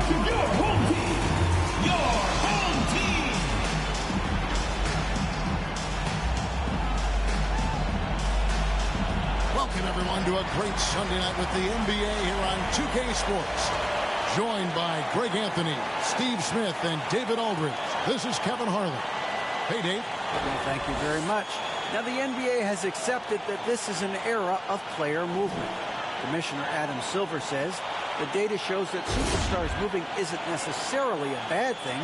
Your home team. Your home team. Welcome, everyone, to a great Sunday night with the NBA here on 2K Sports. Joined by Greg Anthony, Steve Smith, and David Aldridge. This is Kevin Harlan. Hey, Dave. Well, thank you very much. Now, the NBA has accepted that this is an era of player movement. Commissioner Adam Silver says the data shows that superstars moving isn't necessarily a bad thing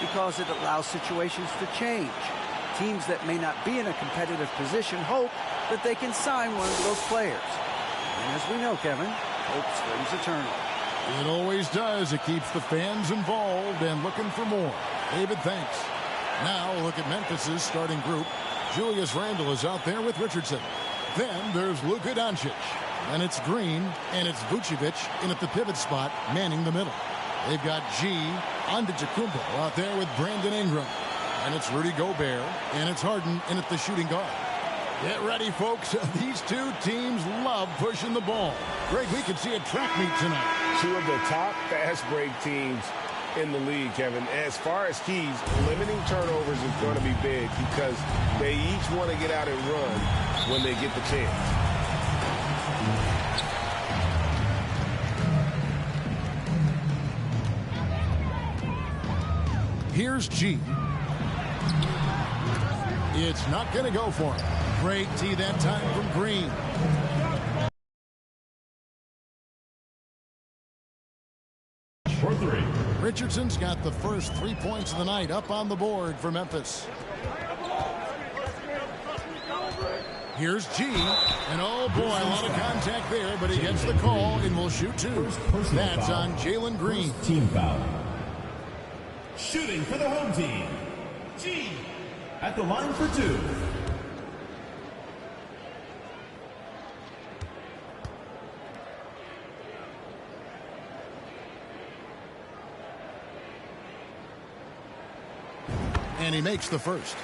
because it allows situations to change. Teams that may not be in a competitive position hope that they can sign one of those players. And as we know, Kevin, hope springs eternal. It always does. It keeps the fans involved and looking for more. David, thanks. Now, look at Memphis's starting group. Julius Randle is out there with Richardson. Then there's Luka Doncic. And it's Green, and it's Vucevic in at the pivot spot, manning the middle. They've got G. Antetokounmpo out there with Brandon Ingram. And it's Rudy Gobert, and it's Harden in at the shooting guard. Get ready, folks. These two teams love pushing the ball. Greg, we could see a track meet tonight. Two of the top fast break teams in the league, Kevin. As far as keys, limiting turnovers is going to be big because they each want to get out and run when they get the chance. Here's G. It's not going to go for him. Great tee that time from Green. For three. Richardson's got the first 3 points of the night up on the board for Memphis. Here's G. And oh boy, a lot of contact there, but he gets the call and will shoot two. That's foul on Jalen Green. First team foul. Shooting for the home team. G. At the line for two. And he makes the first.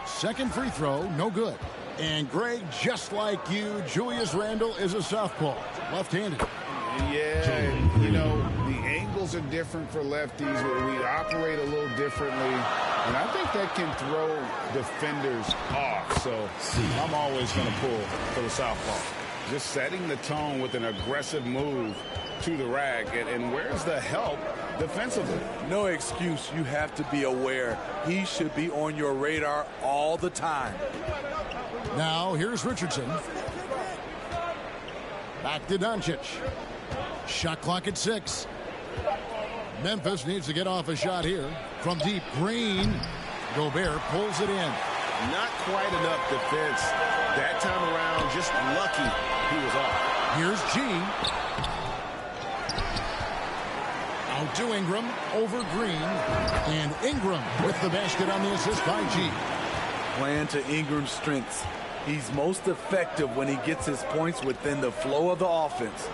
Second free throw, no good. And Greg, just like you, Julius Randle is a southpaw, left-handed. Yeah, you know, the angles are different for lefties. We operate a little differently. And I think that can throw defenders off. So I'm always going to pull for the southpaw. Just setting the tone with an aggressive move to the rack. And where's the help defensively? No excuse. You have to be aware. He should be on your radar all the time. Now here's Richardson. Back to Doncic. Shot clock at 6. Memphis needs to get off a shot here. From deep, Green. Gobert pulls it in. Not quite enough defense that time around. Just lucky he was off. Here's G. Out to Ingram. Over Green. And Ingram with the basket on the assist by G. Playing to Ingram's strengths. He's most effective when he gets his points within the flow of the offense.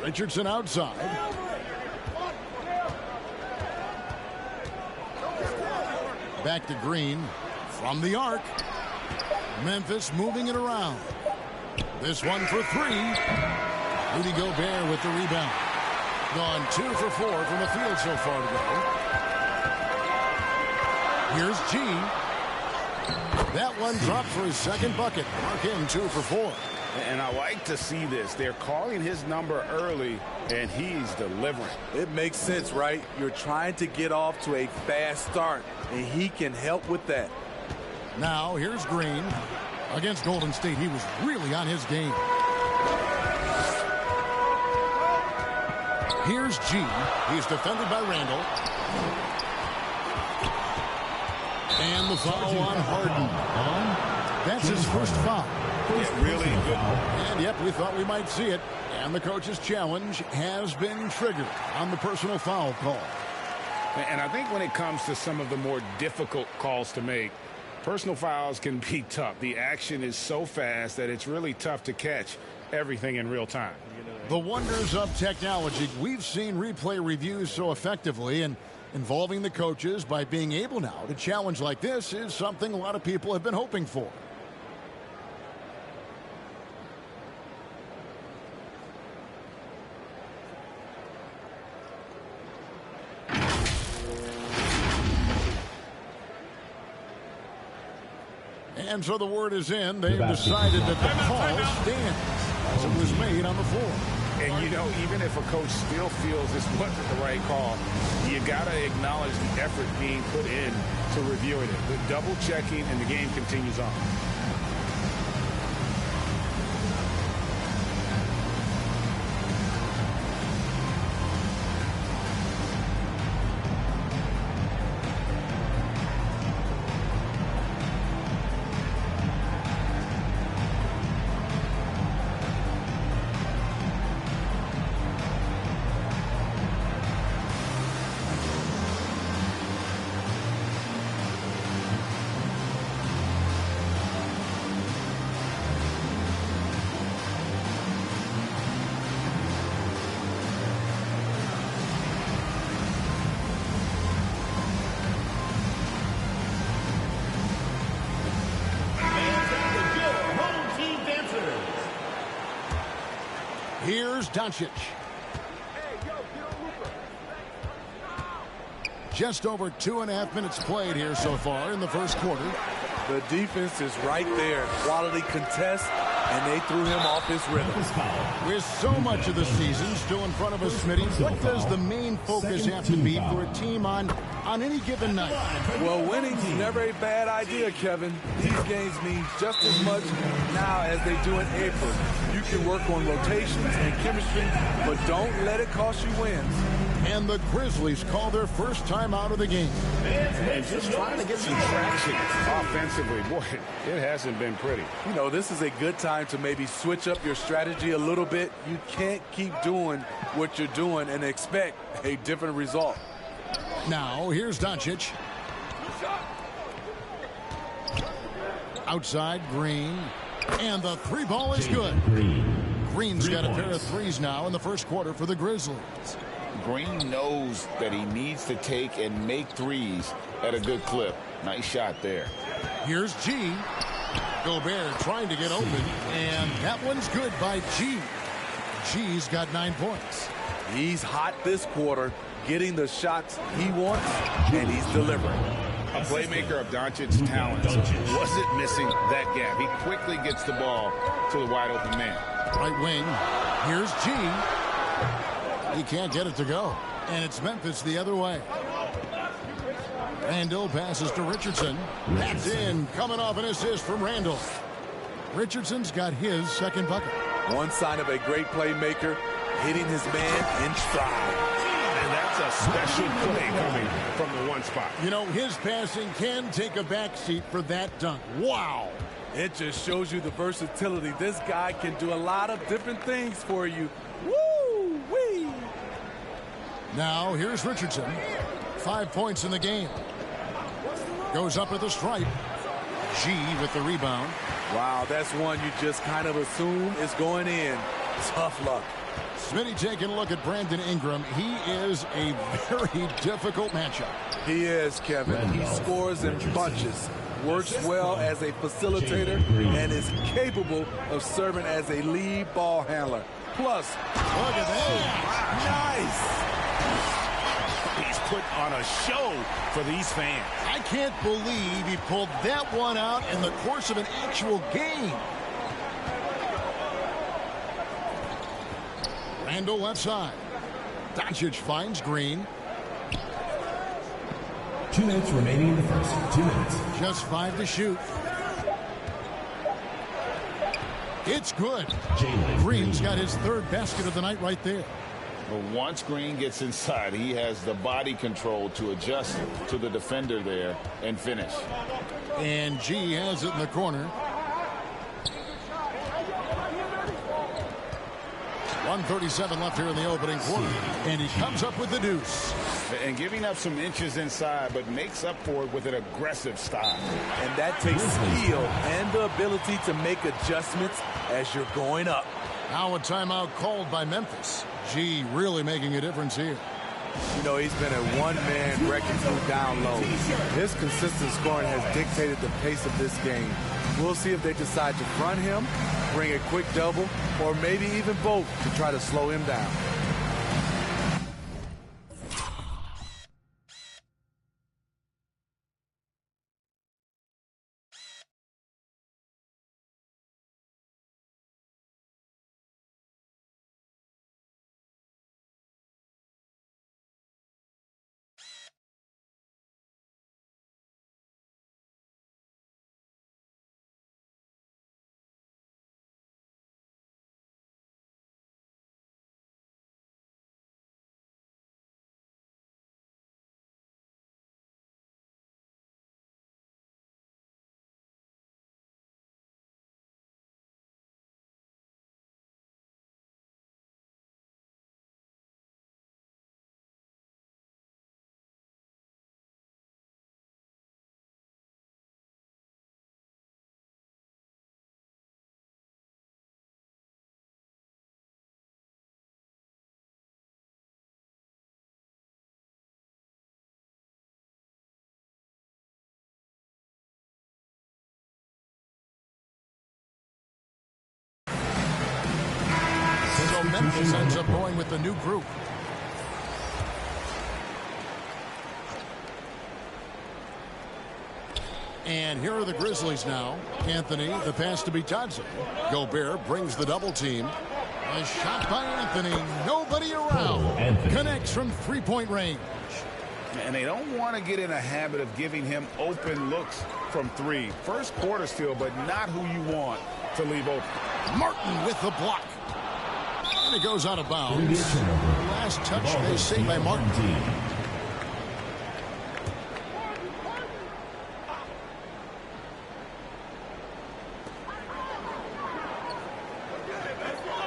Richardson outside. Back to Green. From the arc. Memphis moving it around. This one for 3. Rudy Gobert with the rebound. Gone 2 for 4 from the field so far today. Here's G. That one dropped for his second bucket. Mark him 2 for 4. And I like to see this. They're calling his number early, and he's delivering. It makes sense, right? You're trying to get off to a fast start, and he can help with that. Now, here's Green. Against Golden State, he was really on his game. Here's G. He's defended by Randle. And the foul on Harden. That's his first foul. Yeah, really good. And yep, we thought we might see it. And the coach's challenge has been triggered on the personal foul call. And I think when it comes to some of the more difficult calls to make, personal fouls can be tough. The action is so fast that it's really tough to catch. everything in real time. The wonders of technology. We've seen replay reviews so effectively, and involving the coaches by being able now to challenge like this is something a lot of people have been hoping for. And so the word is in. They've decided that the call stands as it was made on the floor. And, you know, even if a coach still feels this wasn't the right call, you got to acknowledge the effort being put in to reviewing it. The double checking, and the game continues on. Here's Doncic. Just over 2.5 minutes played here so far in the first quarter. The defense is right there. Quality contest, and they threw him off his rhythm. With so much of the season still in front of us, Smitty, what does the main focus have to be for a team on any given night? Well, winning's never a bad idea, Kevin. These games mean just as much now as they do in April. You can work on rotations and chemistry, but don't let it cost you wins. And the Grizzlies call their first time out of the game. And just trying to get some traction offensively. Boy, it hasn't been pretty. You know, this is a good time to maybe switch up your strategy a little bit. You can't keep doing what you're doing and expect a different result. Now, here's Doncic. Outside, Green. And the three ball is good. Green's got a pair of threes now in the first quarter for the Grizzlies. Green knows that he needs to take and make threes at a good clip. Nice shot there. Here's G. Gobert trying to get open, and that one's good by G. G's got 9 points. He's hot this quarter, getting the shots he wants, and he's delivering. A playmaker of Doncic's talents wasn't missing that gap. He quickly gets the ball to the wide open man. Right wing. Here's G. He can't get it to go. And it's Memphis the other way. Randall passes to Richardson. That's in. Coming off an assist from Randall. Richardson's got his second bucket. One sign of a great playmaker, hitting his man in stride. And that's a special play coming from the one spot. You know, his passing can take a backseat for that dunk. Wow. It just shows you the versatility. This guy can do a lot of different things for you. Woo-wee! Now, here's Richardson. 5 points in the game. Goes up at the stripe. G with the rebound. Wow, that's one you just kind of assume is going in. Tough luck. Smitty taking a look at Brandon Ingram. He is a very difficult matchup. He is, Kevin. He scores in bunches, works well as a facilitator, and is capable of serving as a lead ball handler. Plus, look at that. Nice. He's put on a show for these fans. I can't believe he pulled that one out in the course of an actual game. Randall left side. Doncic finds Green. 2 minutes remaining in the first. 2 minutes. Just 5 to shoot. It's good. Green's got his third basket of the night right there. But once Green gets inside, he has the body control to adjust to the defender there and finish. And G has it in the corner. 1:37 left here in the opening quarter. And he comes up with the deuce. And giving up some inches inside, but makes up for it with an aggressive style. And that takes skill and the ability to make adjustments as you're going up. Now a timeout called by Memphis. G really making a difference here. You know, he's been a one-man wrecking crew down low. His consistent scoring has dictated the pace of this game. We'll see if they decide to front him, bring a quick double, or maybe even both to try to slow him down. Memphis ends up going with the new group. And here are the Grizzlies now. Anthony, the pass to Bitadze. Gobert brings the double team. A shot by Anthony. Nobody around. Connects from three-point range. And they don't want to get in a habit of giving him open looks from three. First quarter still, but not who you want to leave open. Martin with the block. And it goes out of bounds. Last touch, they say, by Martin.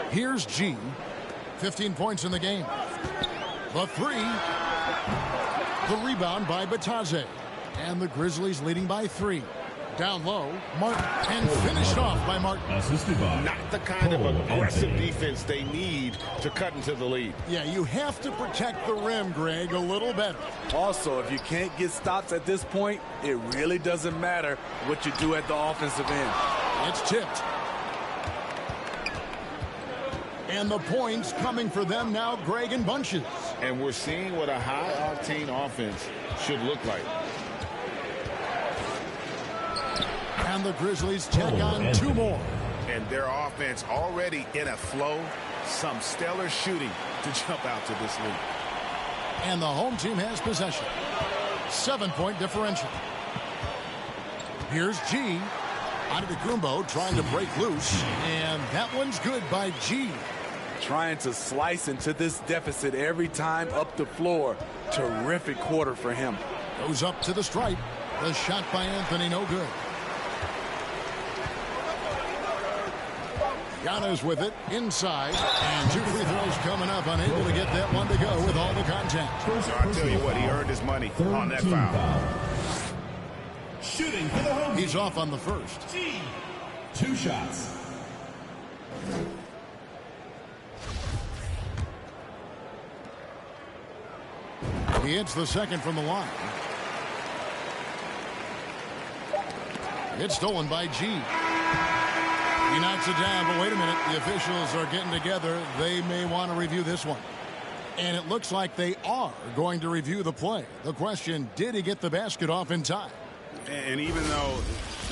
Here's G. 15 points in the game. The three. The rebound by Bitadze. And the Grizzlies leading by 3. Down low, Martin, and finished off by Martin. Not the kind of aggressive defense they need to cut into the lead. Yeah, you have to protect the rim, Greg, a little better. Also, if you can't get stops at this point, it really doesn't matter what you do at the offensive end. It's tipped. And the points coming for them now, Greg, in bunches. And we're seeing what a high-octane offense should look like. And the Grizzlies check on 2 more. And their offense already in a flow. Some stellar shooting to jump out to this lead. And the home team has possession. 7-point differential. Here's G. Antetokounmpo trying to break loose. And that one's good by G. Trying to slice into this deficit every time up the floor. Terrific quarter for him. Goes up to the stripe. The shot by Anthony, no good. Giannis with it inside, and 2 free throws coming up, unable to get that one to go with all the contact. So I tell you what, he earned his money on that foul. Shooting for the home. He's off on the first. G. 2 shots. He hits the second from the line. It's stolen by G. He knocks it down, but wait a minute. The officials are getting together. They may want to review this one. And it looks like they are going to review the play. The question, did he get the basket off in time? And even though,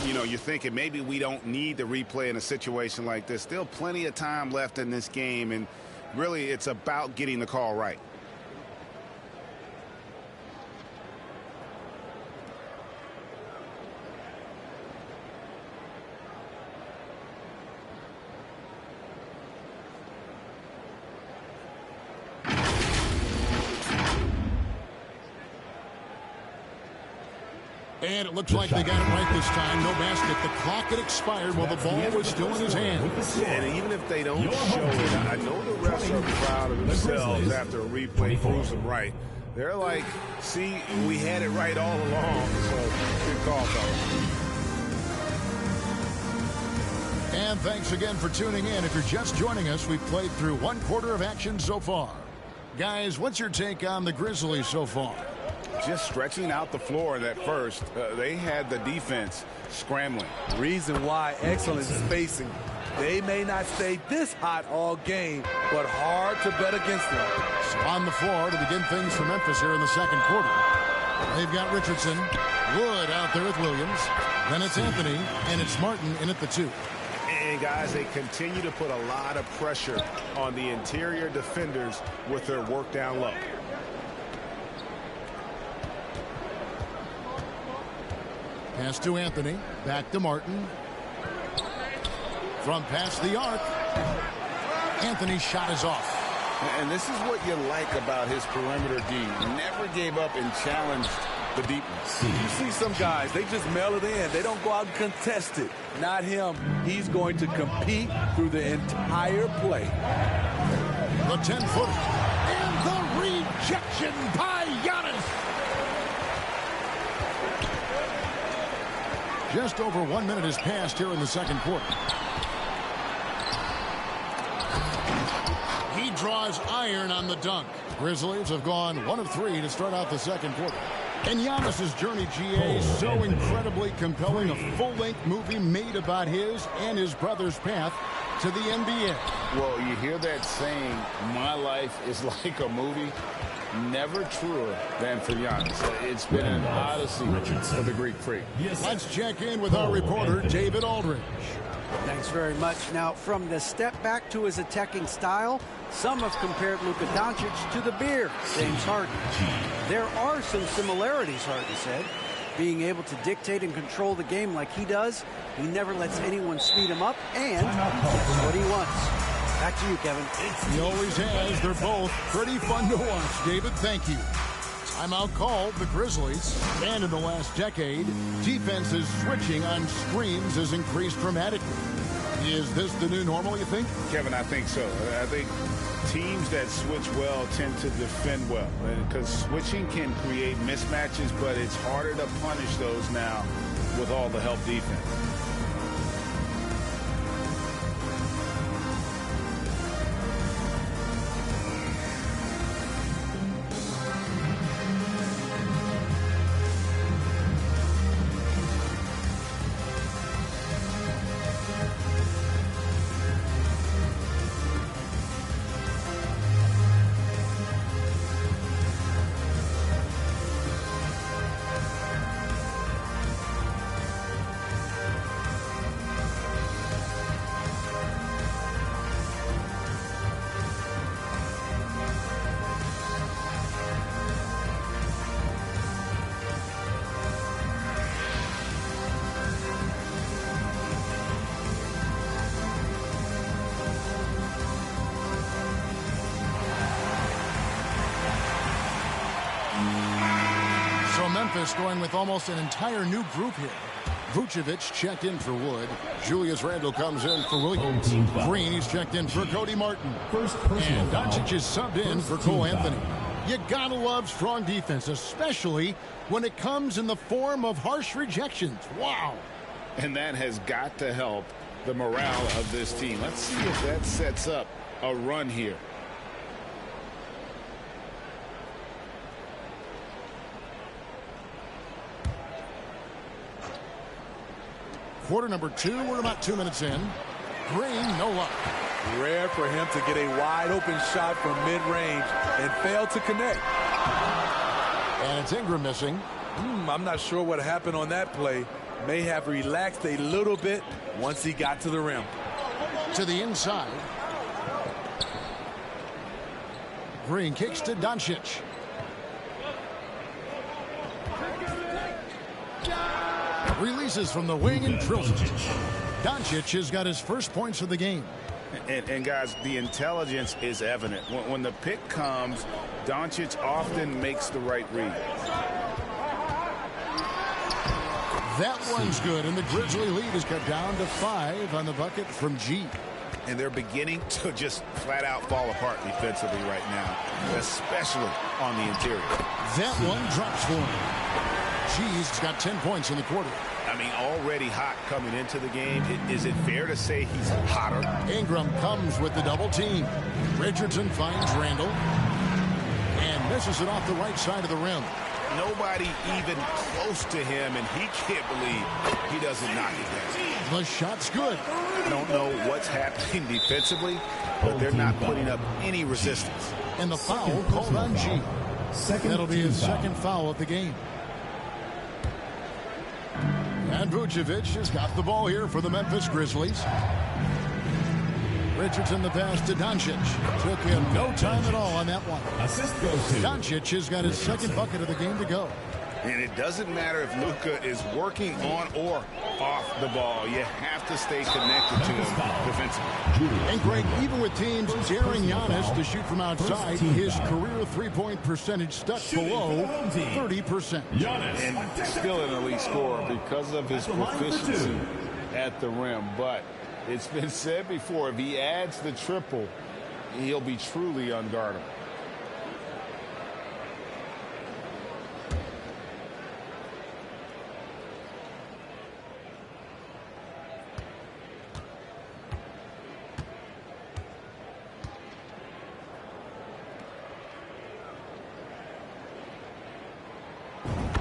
you know, you're thinking maybe we don't need the replay in a situation like this, still plenty of time left in this game, and really it's about getting the call right. And it looks like they got it right this time. No basket. The clock had expired while the ball was still in his hand. And even if they don't show it, I know the refs are proud of themselves after a replay proves them right. They're like, see, we had it right all along. So good call, fellas. And thanks again for tuning in. If you're just joining us, we've played through one quarter of action so far. Guys, what's your take on the Grizzlies so far? Just stretching out the floor in that first. They had the defense scrambling. Reason why, excellent spacing. They may not stay this hot all game, but hard to bet against them. So on the floor to begin things for Memphis here in the second quarter. They've got Richardson, Wood out there with Williams. Then it's Anthony, and it's Martin in at the 2. And guys, they continue to put a lot of pressure on the interior defenders with their work down low. Pass to Anthony, back to Martin. From past the arc, Anthony's shot is off. And this is what you like about his perimeter D. Never gave up and challenged the deepness. You see some guys, they just mail it in. They don't go out and contest it. Not him. He's going to compete through the entire play. The 10-footer. And the rejection by Giannis. Just over 1 minute has passed here in the second quarter. He draws iron on the dunk. Grizzlies have gone 1 of 3 to start out the second quarter. And Giannis's journey, GA, is so incredibly compelling. A full-length movie made about his and his brother's path to the NBA. Well, you hear that saying, my life is like a movie. Never truer than for Giannis. It's been an odyssey for the Greek freak. Let's check in with our reporter, David Aldridge. Thanks very much. Now, from the step back to his attacking style, some have compared Luka Doncic to the Bear, James Harden. There are some similarities, Harden said. Being able to dictate and control the game like he does, he never lets anyone speed him up, and that's what he wants. Back to you, Kevin. He always has. They're both pretty fun to watch. David, thank you. Timeout called the Grizzlies. And in the last decade, defenses switching on screens has increased dramatically. Is this the new normal, you think? Kevin, I think so. I think teams that switch well tend to defend well. Because switching can create mismatches, but it's harder to punish those now with all the help defense. Memphis going with almost an entire new group here. Vucevic checked in for Wood. Julius Randle comes in for Williams. Green, he's checked in for Cody Martin. And Doncic is subbed in for Cole Anthony. You gotta love strong defense, especially when it comes in the form of harsh rejections. Wow. And that has got to help the morale of this team. Let's see if that sets up a run here. Quarter number 2, we're about 2 minutes in. Green, no luck. Rare for him to get a wide open shot from mid-range and fail to connect. And it's Ingram missing. I'm not sure what happened on that play. May have relaxed a little bit once he got to the rim. To the inside. Green kicks to Doncic. Releases from the wing and drills it. Doncic has got his first points of the game. And guys, the intelligence is evident. When the pick comes, Doncic often makes the right read. That one's good, and the Grizzly lead is cut down to 5 on the bucket from G. And they're beginning to just flat out fall apart defensively right now, especially on the interior. That one drops for him. G's got 10 points in the quarter. I mean, already hot coming into the game. Is it fair to say he's hotter? Ingram comes with the double team. Richardson finds Randall and misses it off the right side of the rim. Nobody even close to him, and he can't believe he doesn't knock it down. The shot's good. I don't know what's happening defensively, but they're not putting up any resistance. And the foul called on G. That'll be his second foul of the game. And Vucevic has got the ball here for the Memphis Grizzlies. Richardson the pass to Doncic. Took him no time at all on that one. Assist goes to Doncic has got his second bucket of the game to go. And it doesn't matter if Luka is working on or off the ball. You have to stay connected to him defensively. And Greg, even with teams daring Giannis to shoot from outside, his career three-point percentage stuck below 30%. And still an elite scorer because of his proficiency at the rim. But it's been said before, if he adds the triple, he'll be truly unguardable.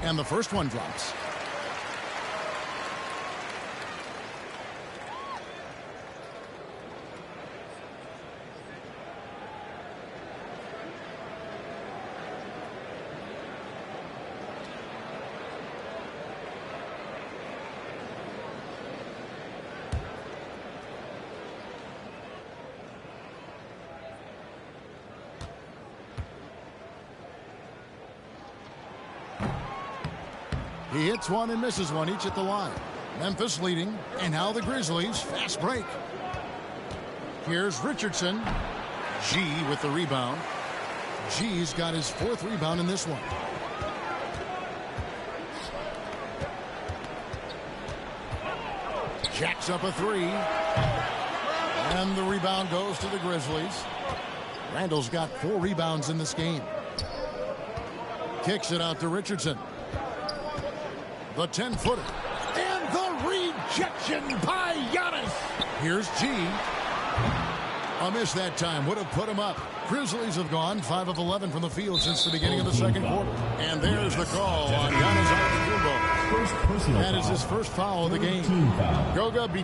And the first one drops. He hits one and misses one, each at the line. Memphis leading, and now the Grizzlies. Fast break. Here's Richardson. G with the rebound. G's got his fourth rebound in this one. Jacks up a three. And the rebound goes to the Grizzlies. Randall's got 4 rebounds in this game. Kicks it out to Richardson. The 10-footer. And the rejection by Giannis. Here's G. A miss that time. Would have put him up. Grizzlies have gone 5 of 11 from the field since the beginning of the second quarter. And there's the call on Giannis Antetokounmpo. That is his first foul of the game. Goga be